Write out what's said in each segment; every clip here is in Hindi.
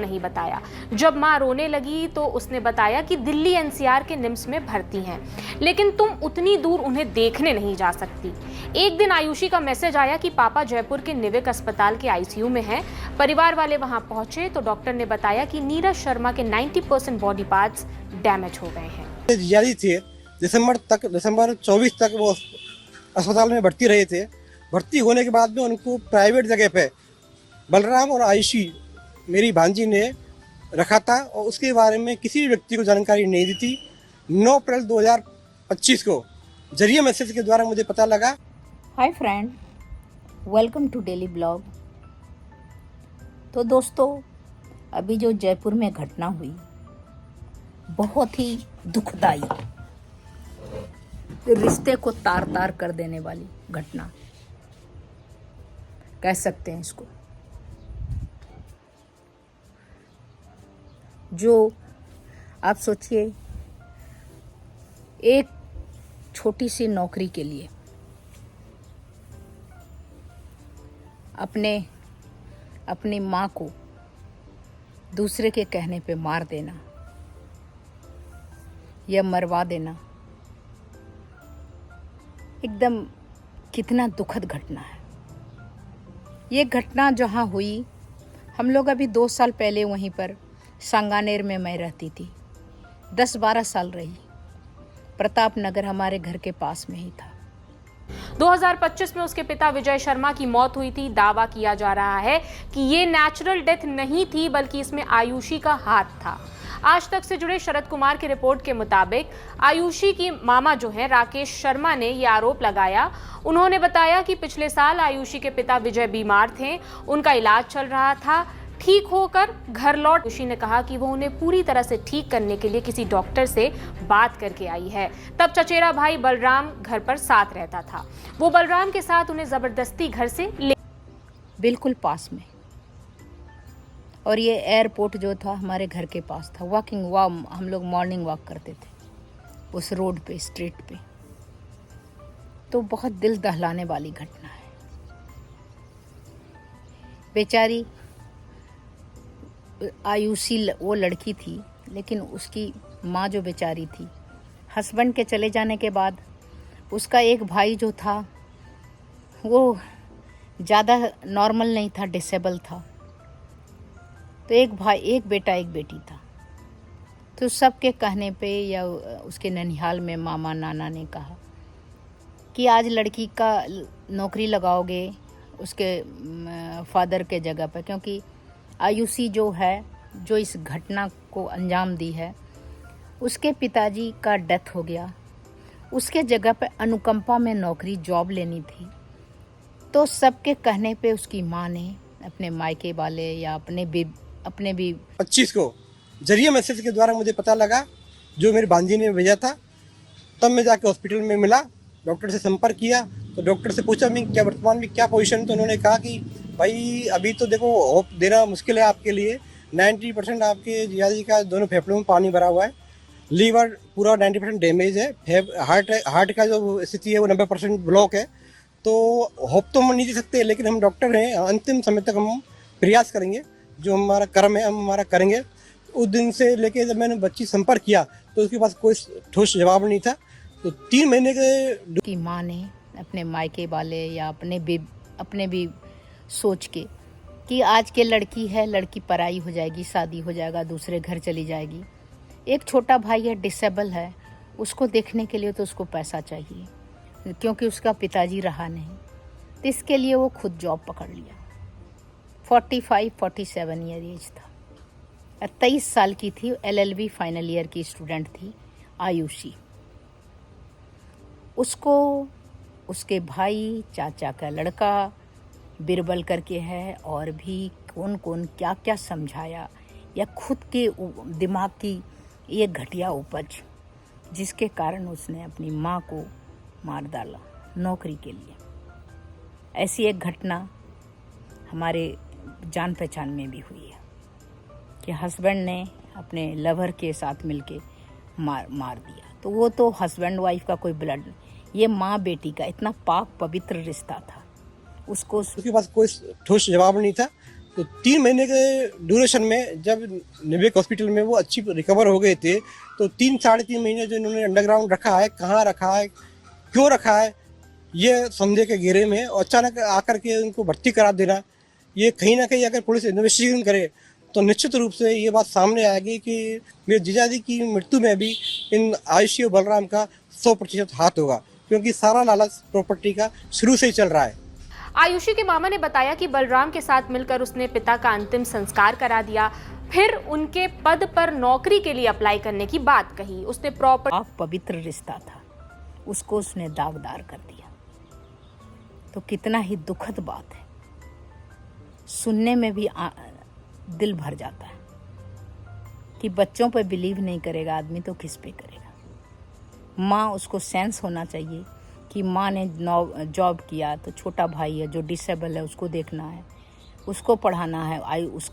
नहीं बताया। जब मां रोने लगी तो उसने बताया कि दिल्ली एनसीआर के निम्स में भर्ती हैं, लेकिन तुम उतनी दूर उन्हें देखने नहीं जा सकती। एक दिन आयुषी का मैसेज आया कि पापा जयपुर के निविक अस्पताल के आईसीयू में हैं। परिवार वाले वहां पहुंचे तो डॉक्टर ने बताया कि नीरज शर्मा के 90% बॉडी पार्ट्स डैमेज हो गए हैं। जारी थे दिसंबर 24 तक वो अस्पताल में भर्ती रहे थे। भर्ती होने के बाद में उनको प्राइवेट जगह पे बलराम और आयुषी मेरी भांजी ने रखा था और उसके बारे में किसी भी व्यक्ति को जानकारी नहीं दी थी। 9 अप्रैल 2025 को जरिए मैसेज के द्वारा मुझे पता लगा। Hi friend, welcome to daily blog. तो दोस्तों, अभी जो जयपुर में घटना हुई बहुत ही दुखदाई, रिश्ते को तार तार कर देने वाली घटना कह सकते हैं इसको। जो आप सोचिए, एक छोटी सी नौकरी के लिए अपनी माँ को दूसरे के कहने पे मार देना या मरवा देना, एकदम कितना दुखद घटना है। ये घटना जहाँ हुई, हम लोग अभी 2 साल पहले वहीं पर सांगानेर में मैं रहती थी। 10-12 साल रही। प्रताप नगर हमारे घर के पास में ही था। 2025 में उसके पिता विजय शर्मा की मौत हुई थी। दावा किया जा रहा है कि ये नेचुरल डेथ नहीं थी, बल्कि इसमें आयुषी का हाथ था। आज तक से जुड़े शरद कुमार की रिपोर्ट के मुताबिक आयुषी की मामा जो हैं राकेश शर्मा ने ये आरोप लगाया। उन्होंने बताया कि पिछले साल आयुषी के पिता विजय बीमार थे, उनका इलाज चल रहा था। ठीक होकर घर लौट आयुषी ने कहा कि वो उन्हें पूरी तरह से ठीक करने के लिए किसी डॉक्टर से बात करके आई है। तब चचेरा भाई बलराम घर पर साथ रहता था। वो बलराम के साथ उन्हें जबरदस्ती घर से ले बिल्कुल पास में, और ये एयरपोर्ट जो था हमारे घर के पास था। हम लोग मॉर्निंग वॉक करते थे उस रोड पे, स्ट्रीट पे। तो बहुत दिल दहलाने वाली घटना है। बेचारी आयुषी वो लड़की थी, लेकिन उसकी माँ जो बेचारी थी, हस्बैंड के चले जाने के बाद उसका एक भाई जो था वो ज़्यादा नॉर्मल नहीं था, डिसेबल था। तो एक भाई, एक बेटा, एक बेटी था। तो सबके कहने पे या उसके ननिहाल में मामा नाना ने कहा कि आज लड़की का नौकरी लगाओगे उसके फादर के जगह पर, क्योंकि आयुषी जो है, जो इस घटना को अंजाम दी है, उसके पिताजी का डेथ हो गया। उसके जगह पे अनुकंपा में नौकरी, जॉब लेनी थी। तो सबके कहने पे उसकी माँ ने अपने मायके वाले या अपने भी 25 को जरिए मैसेज के द्वारा मुझे पता लगा, जो मेरी भांजी ने भेजा था। तब मैं जाके हॉस्पिटल में मिला, डॉक्टर से संपर्क किया। तो डॉक्टर से पूछा मैं क्या वर्तमान में क्या पोजीशन। तो उन्होंने कहा कि भाई अभी तो देखो होप देना मुश्किल है आपके लिए। 90% आपके जियाजी का दोनों फेफड़ों में पानी भरा हुआ है। लीवर पूरा 90% डैमेज है। हार्ट का जो स्थिति है वो 90% ब्लॉक है। तो होप तो हम नहीं दे सकते, लेकिन हम डॉक्टर हैं, अंतिम समय तक हम प्रयास करेंगे। जो हमारा कर्म है हम हमारा करेंगे। उस दिन से लेके जब मैंने बच्ची संपर्क किया तो उसके पास कोई ठोस जवाब नहीं था। तो 3 महीने के की माँ ने अपने मायके वाले या अपने भी सोच के कि आज के लड़की है, लड़की पराई हो जाएगी, शादी हो जाएगा, दूसरे घर चली जाएगी। एक छोटा भाई है, डिसेबल है, उसको देखने के लिए तो उसको पैसा चाहिए, क्योंकि उसका पिताजी रहा नहीं। तो इसके लिए वो खुद जॉब पकड़ लिया। 45-47 ईयर एज था। 23 साल की थी। LLB फाइनल ईयर की स्टूडेंट थी आयुषी। उसको उसके भाई, चाचा का लड़का बिरबल करके है, और भी कौन कौन क्या क्या समझाया, या खुद के दिमाग की ये घटिया उपज, जिसके कारण उसने अपनी माँ को मार डाला नौकरी के लिए। ऐसी एक घटना हमारे जान पहचान में भी हुई है कि हस्बैंड ने अपने लवर के साथ मिलके मार दिया। तो वो तो हस्बैंड वाइफ का कोई ब्लड नहीं, ये माँ बेटी का इतना पाक पवित्र रिश्ता था। उसके पास कोई ठोस जवाब नहीं था। तो 3 महीने के ड्यूरेशन में जब निवेक हॉस्पिटल में वो अच्छी रिकवर हो गए थे, तो 3-3.5 महीने जो इन्होंने अंडरग्राउंड रखा है, कहाँ रखा है, क्यों रखा है, ये संदेह के घेरे में, और अचानक आकर के उनको भर्ती करा देना, ये कहीं ना कहीं अगर पुलिस इन्वेस्टिगेशन करे तो निश्चित रूप से ये बात सामने आएगी कि मेरे जीजाजी की मृत्यु में भी इन आयुषी और बलराम का 100% हाथ होगा, क्योंकि सारा लालच प्रॉपर्टी का शुरू से ही चल रहा है। आयुषी के मामा ने बताया कि बलराम के साथ मिलकर उसने पिता का अंतिम संस्कार करा दिया, फिर उनके पद पर नौकरी के लिए अप्लाई करने की बात कही। उसने पवित्र रिश्ता था, उसको उसने दागदार कर दिया। तो कितना ही दुखद बात है, सुनने में भी दिल भर जाता है कि बच्चों पर बिलीव नहीं करेगा आदमी तो किस पे करेगा। माँ, उसको सेंस होना चाहिए कि माँ ने जॉब किया तो छोटा भाई है जो डिसेबल है उसको देखना है, उसको पढ़ाना है, उस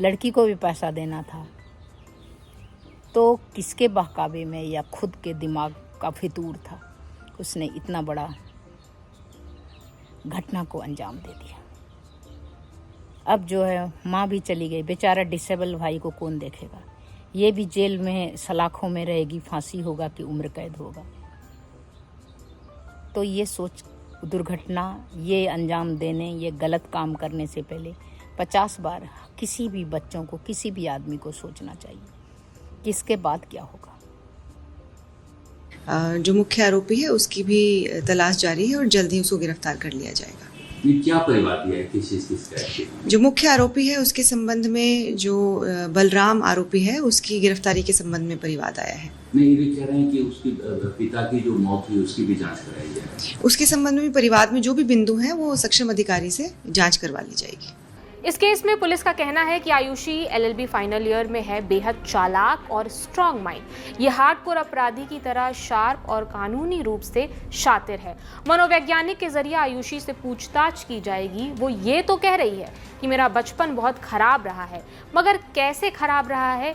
लड़की को भी पैसा देना था। तो किसके बहकावे में या खुद के दिमाग का फितूर था, उसने इतना बड़ा घटना को अंजाम दे दिया। अब जो है माँ भी चली गई, बेचारा डिसेबल भाई को कौन देखेगा। ये भी जेल में सलाखों में रहेगी, फांसी होगा कि उम्र कैद होगा। तो ये सोच दुर्घटना, ये अंजाम देने, ये गलत काम करने से पहले 50 बार किसी भी बच्चों को, किसी भी आदमी को सोचना चाहिए कि इसके बाद क्या होगा। जो मुख्य आरोपी है उसकी भी तलाश जारी है और जल्द ही उसको गिरफ्तार कर लिया जाएगा। ये क्या परिवाद है, किस चीज की शिकायत? जो मुख्य आरोपी है उसके संबंध में जो बलराम आरोपी है उसकी गिरफ्तारी के संबंध में परिवाद आया है। नहीं, ये कह रहे हैं कि उसकी पिता की जो मौत हुई उसकी भी जांच कराई जाए। उसके संबंध में परिवाद में जो भी बिंदु हैं वो सक्षम अधिकारी से जांच करवा ली जाएगी। इस केस में पुलिस का कहना है कि आयुषी LLB फाइनल ईयर में है, बेहद चालाक और स्ट्रॉन्ग माइंड। ये हार्डकोर अपराधी की तरह शार्प और कानूनी रूप से शातिर है। मनोवैज्ञानिक के जरिए आयुषी से पूछताछ की जाएगी। वो ये तो कह रही है कि मेरा बचपन बहुत खराब रहा है, मगर कैसे खराब रहा है